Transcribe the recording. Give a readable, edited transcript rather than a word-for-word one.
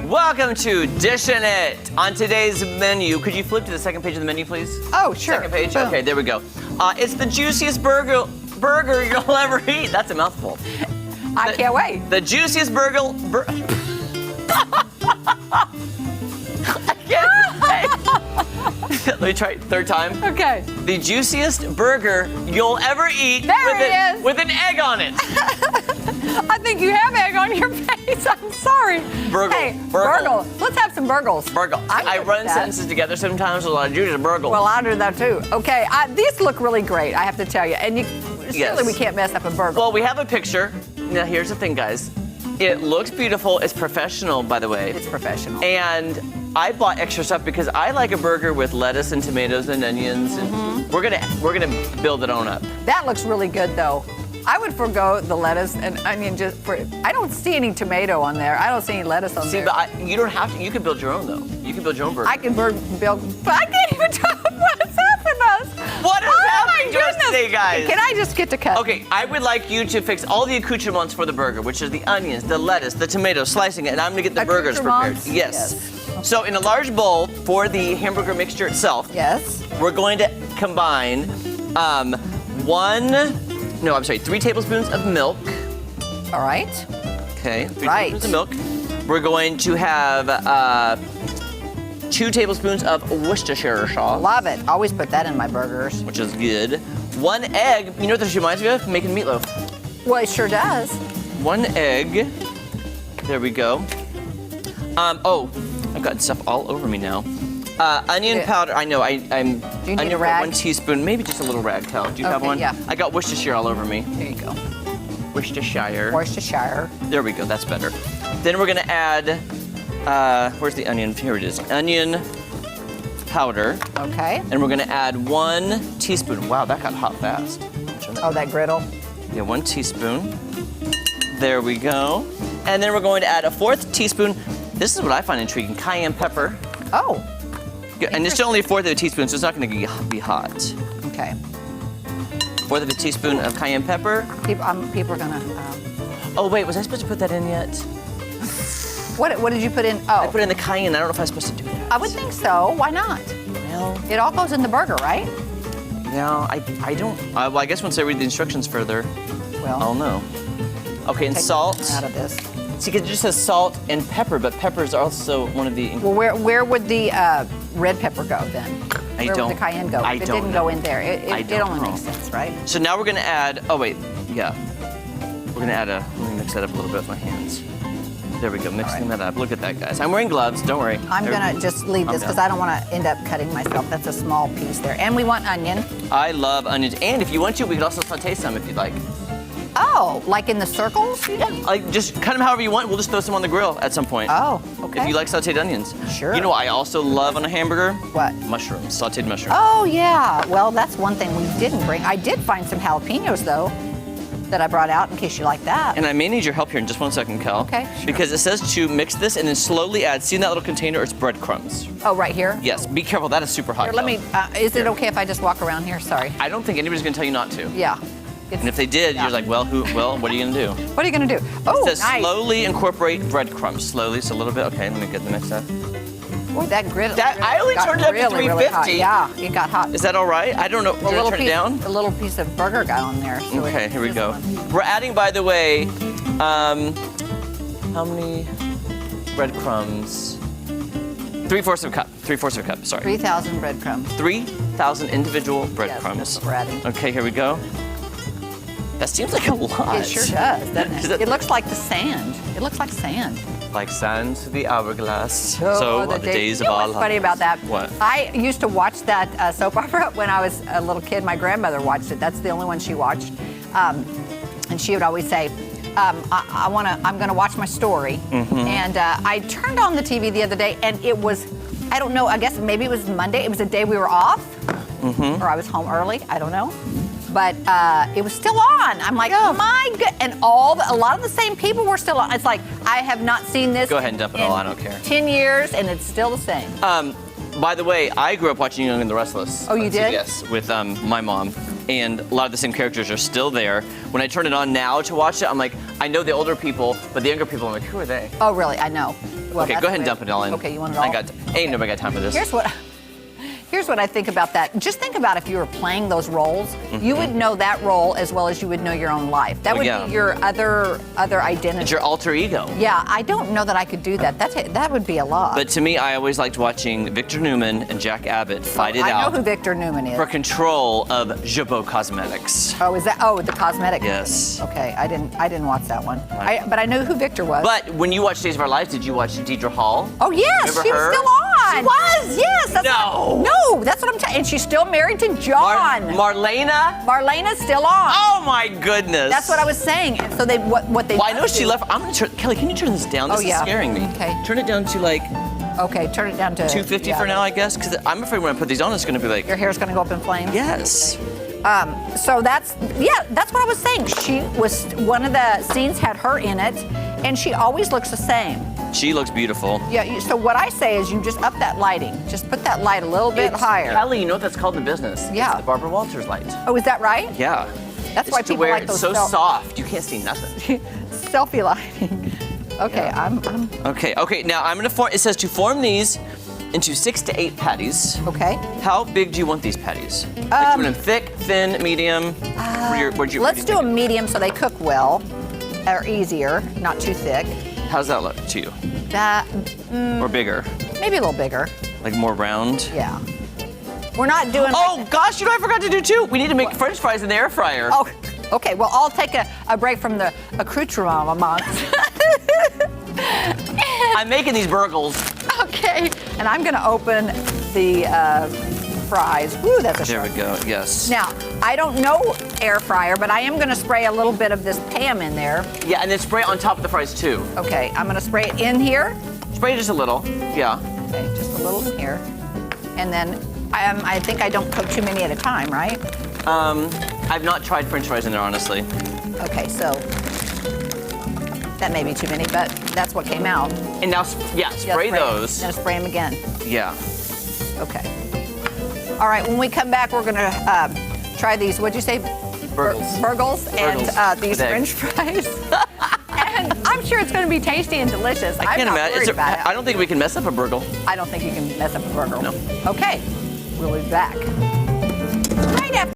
Welcome to Dishin' It. On today's menu, could you flip to the second page of the menu, please? Oh, sure. Second page? Boom. Okay, there we go. It's the juiciest burger you'll ever eat. That's a mouthful. I can't wait. The juiciest burger... I can't say. Let me try it third time. Okay. The juiciest burger you'll ever eat There with an egg on it. I think you have egg on your face. I'm sorry. Burgle. Hey, Burgle. Let's have some burgles. Burgle. I run sentences together sometimes with a lot of juice and burgle. Well, I do that too. Okay, these look really great, I have to tell you. And surely we can't mess up a burgle. Well, we have a picture. Now, here's the thing, guys. It looks beautiful. It's professional, by the way. It's professional. And I bought extra stuff because I like a burger with lettuce and tomatoes and onions. And we're gonna build it on up. That looks really good, though. I would forgo the lettuce and onion I don't see any tomato on there. I don't see any lettuce on there. But you don't have to. You can build your own, though. You can build your own burger. I can build, but I can't even talk what's happened to us. What is happening to us today, guys? Can I just get to cut? Okay, I would like you to fix all the accoutrements for the burger, which is the onions, the lettuce, the tomatoes, slicing it, and I'm gonna get the burgers prepared. Yes. So in a large bowl for the hamburger mixture itself, yes, we're going to combine 3 tablespoons of milk. All right. Okay, 3 tablespoons of milk. We're going to have 2 tablespoons of Worcestershire sauce. Love it. Always put that in my burgers. Which is good. 1 egg. You know what this reminds me of? Making meatloaf. Well, it sure does. 1 egg. There we go. I've got stuff all over me now. Onion powder. I know. I'm. Do you need a rag? 1 teaspoon, maybe just a little rag towel. Do you have one? Yeah. I got Worcestershire all over me. There you go. Worcestershire. Worcestershire. There we go. That's better. Then we're gonna add. Where's the onion? Here it is. Onion powder. Okay. And we're gonna add 1 teaspoon. Wow, that got hot fast. Oh, that griddle. Yeah, 1 teaspoon. There we go. And then we're going to add a 4th teaspoon. This is what I find intriguing. Cayenne pepper. Oh. And it's only a 1/4 of a teaspoon, so it's not going to be hot. Okay. 1/4 of a teaspoon of cayenne pepper. People are gonna. Oh wait, was I supposed to put that in yet? What did you put in? Oh. I put in the cayenne. I don't know if I was supposed to do that. I would think so. Why not? Well, it all goes in the burger, right? Yeah, I don't. Well, I guess once I read the instructions further, I'll know. Okay, and salt. Out of this. See, because it just says salt and pepper, but pepper is also one of the. Well, where would the red pepper go then? Where would the cayenne go? If it didn't go in there, it only makes sense, right? So now we're gonna add. Oh wait, yeah. We're gonna add Let me mix that up a little bit with my hands. There we go, mixing that up. Look at that, guys. I'm wearing gloves. Don't worry. I'm gonna just leave this because I don't want to end up cutting myself. That's a small piece there, and we want onion. I love onions, and if you want to, we could also saute some if you'd like. Oh, like in the circles? Yeah, like just cut them however you want. We'll just throw some on the grill at some point. Oh, okay. If you like sauteed onions. Sure. You know what I also love on a hamburger? What? Mushrooms, sauteed mushrooms. Oh, yeah. Well, that's one thing we didn't bring. I did find some jalapenos, though, that I brought out in case you like that. And I may need your help here in just 1 second, Cal. Okay, sure. Because it says to mix this and then slowly add, see in that little container, it's breadcrumbs. Oh, right here? Yes, be careful, that is super hot. Here, let me, is it okay if I just walk around here? Sorry. I don't think anybody's gonna tell you not to. Yeah. And if they did, you're like, well, what are you gonna do? What are you gonna do? Oh, it says nice. slowly incorporate breadcrumbs. Slowly, so a little bit. Okay, let me get the mix up. Boy, that griddle. I only turned it up to 350. Really hot. Yeah, it got hot. Is that all right? I don't know. Did I turn it down? A little piece of burger got on there. So okay, here we go. We're adding, by the way, how many breadcrumbs? 3/4 of a cup. 3/4 of a cup. Sorry. 3,000 breadcrumbs. 3,000 individual breadcrumbs. Yes, that's what we're adding. Okay, here we go. That seems like a lot. It sure does, doesn't it? It looks like the sand. It looks like sand. Like sand to the hourglass. So So are the days of our lives. What's funny about that? What? I used to watch that soap opera when I was a little kid. My grandmother watched it. That's the only one she watched. And she would always say, I'm gonna watch my story. And I turned on the TV the other day and it was, I don't know, I guess maybe it was Monday. It was a day we were off. Or I was home early, I don't know. But it was still on. I'm like, oh my god! And a lot of the same people were still on. It's like I have not seen this. Go ahead and dump it all. I don't care. 10 years, and it's still the same. By the way, I grew up watching Young and the Restless. Oh, you did? Yes, with my mom. And a lot of the same characters are still there. When I turn it on now to watch it, I'm like, I know the older people, but the younger people, I'm like, who are they? Oh, really? I know. Well, Okay, that's go ahead and the way- dump it all in. Okay, you want it all? Ain't nobody got time for this. Here's what I think about that. Just think about if you were playing those roles, you would know that role as well as you would know your own life. That would be your other identity. It's your alter ego. Yeah, I don't know that I could do that. That would be a lot. But to me, I always liked watching Victor Newman and Jack Abbott fight it out. I know who Victor Newman is. For control of Jabot Cosmetics. Oh, is that? Oh, the cosmetic. Yes. Okay, I didn't watch that one. But I knew who Victor was. But when you watched Days of Our Lives, did you watch Deidre Hall? Oh yes, Remember she was her? still on. She was? Yes. That's No. No, that's what I'm telling. And she's still married to John. Marlena? Marlena's still on. Oh my goodness. That's what I was saying. And so what they. Well, I know she left. I'm gonna turn. Kelly, can you turn this down? This is scaring me. Okay. Turn it down to like. Okay, turn it down to 250 for now, I guess, because I'm afraid when I put these on, it's gonna be like. Your hair's gonna go up in flames. Yes. So that's what I was saying. She was one of the scenes had her in it, and she always looks the same. She looks beautiful. Yeah. So what I say is, you just up that lighting. Just put that light a little bit higher. Kelly, you know what that's called in the business? Yeah. It's the Barbara Walters light. Oh, is that right? Yeah. That's why It's to people wear like it those so soft, you can't see nothing. selfie lighting. Okay, I'm. Okay. Now I'm gonna form. It says to form these into 6 to 8 patties. Okay. How big do you want these patties? Like, do you want them thick, thin, medium? Let's do a medium so they cook well, or easier, not too thick. How's that look to you? That Or bigger? maybe a little bigger. Like more round? Yeah. We're not doing. Oh gosh, you know I forgot to do too. We need to make French fries in the air fryer. Oh, okay. Well, I'll take a break from the accoutrement. I'm making these burgers. Okay. And I'm gonna open the fries. Ooh, that's a There sharp. we go. Yes. Now, I don't know air fryer, but I am gonna spray a little bit of this Pam in there. Yeah, and then spray it on top of the fries too. Okay, I'm gonna spray it in here. Spray just a little. Yeah. Okay, just a little in here. And then I think I don't cook too many at a time, right? I've not tried French fries in there, honestly. Okay, so that may be too many, but that's what came out. And now, spray those. Then spray them again. Yeah. Okay. All right, when we come back, we're gonna try these, what'd you say? Burgers. Burgers and these With French fries. And I'm sure it's gonna be tasty and delicious. I can't imagine. About it. I don't think we can mess up a burger. I don't think you can mess up a burger. No. Okay, we'll be back.